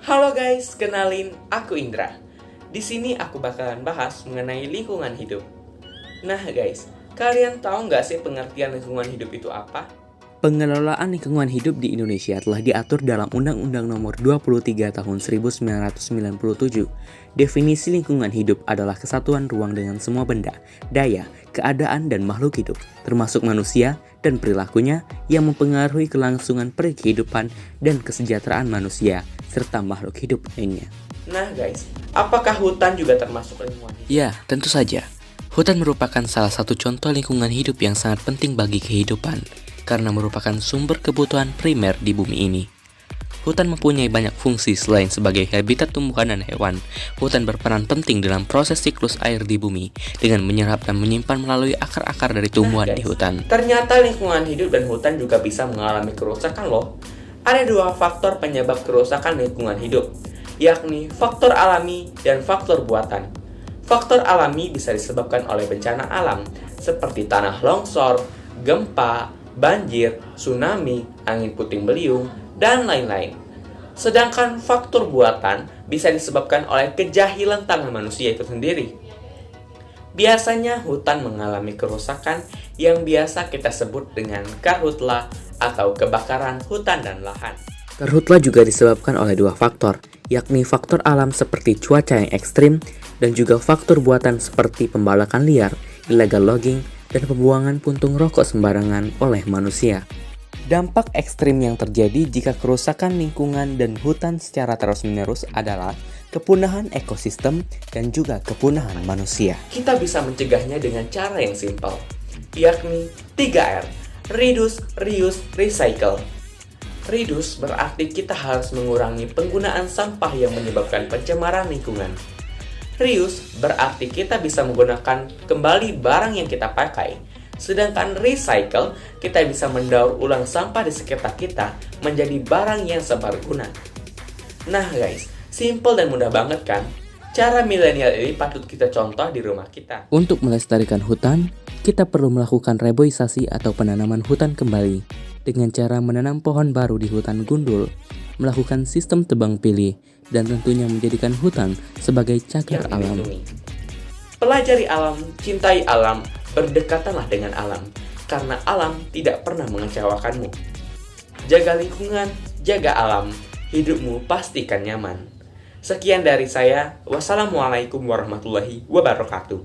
Halo guys, kenalin aku Indra. Di sini aku bakalan bahas mengenai lingkungan hidup. Nah guys, kalian tahu nggak sih pengertian lingkungan hidup itu apa? Pengelolaan lingkungan hidup di Indonesia telah diatur dalam Undang-Undang Nomor 23 Tahun 1997. Definisi lingkungan hidup adalah kesatuan ruang dengan semua benda, daya, keadaan, dan makhluk hidup, termasuk manusia dan perilakunya yang mempengaruhi kelangsungan kehidupan dan kesejahteraan manusia, serta makhluk hidup lainnya. Nah guys, apakah hutan juga termasuk lingkungan hidup? Ya, tentu saja. Hutan merupakan salah satu contoh lingkungan hidup yang sangat penting bagi kehidupan, karena merupakan sumber kebutuhan primer di bumi ini. Hutan mempunyai banyak fungsi selain sebagai habitat tumbuhan dan hewan. Hutan berperan penting dalam proses siklus air di bumi dengan menyerap dan menyimpan melalui akar-akar dari tumbuhan di hutan. Ternyata lingkungan hidup dan hutan juga bisa mengalami kerusakan loh. Ada dua faktor penyebab kerusakan lingkungan hidup, yakni faktor alami dan faktor buatan. Faktor alami bisa disebabkan oleh bencana alam seperti tanah longsor, gempa, banjir, tsunami, angin puting beliung, dan lain-lain. Sedangkan faktor buatan bisa disebabkan oleh kejahilan tangan manusia itu sendiri. Biasanya hutan mengalami kerusakan yang biasa kita sebut dengan karhutla atau kebakaran hutan dan lahan. Karhutla juga disebabkan oleh dua faktor, yakni faktor alam seperti cuaca yang ekstrim dan juga faktor buatan seperti pembalakan liar, illegal logging, dan pembuangan puntung rokok sembarangan oleh manusia. Dampak ekstrim yang terjadi jika kerusakan lingkungan dan hutan secara terus-menerus adalah kepunahan ekosistem dan juga kepunahan manusia. Kita bisa mencegahnya dengan cara yang simpel, yakni 3R, reduce, reuse, recycle. Reduce berarti kita harus mengurangi penggunaan sampah yang menyebabkan pencemaran lingkungan. Reuse berarti kita bisa menggunakan kembali barang yang kita pakai. Sedangkan recycle, kita bisa mendaur ulang sampah di sekitar kita menjadi barang yang seberguna. Nah guys, simple dan mudah banget kan? Cara milenial ini patut kita contoh di rumah kita. Untuk melestarikan hutan, kita perlu melakukan reboisasi atau penanaman hutan kembali dengan cara menanam pohon baru di hutan gundul, melakukan sistem tebang pilih, dan tentunya menjadikan hutan sebagai cagar alam. Pelajari alam, cintai alam, berdekatanlah dengan alam, karena alam tidak pernah mengecewakanmu. Jaga lingkungan, jaga alam, hidupmu pastikan nyaman. Sekian dari saya, wassalamualaikum warahmatullahi wabarakatuh.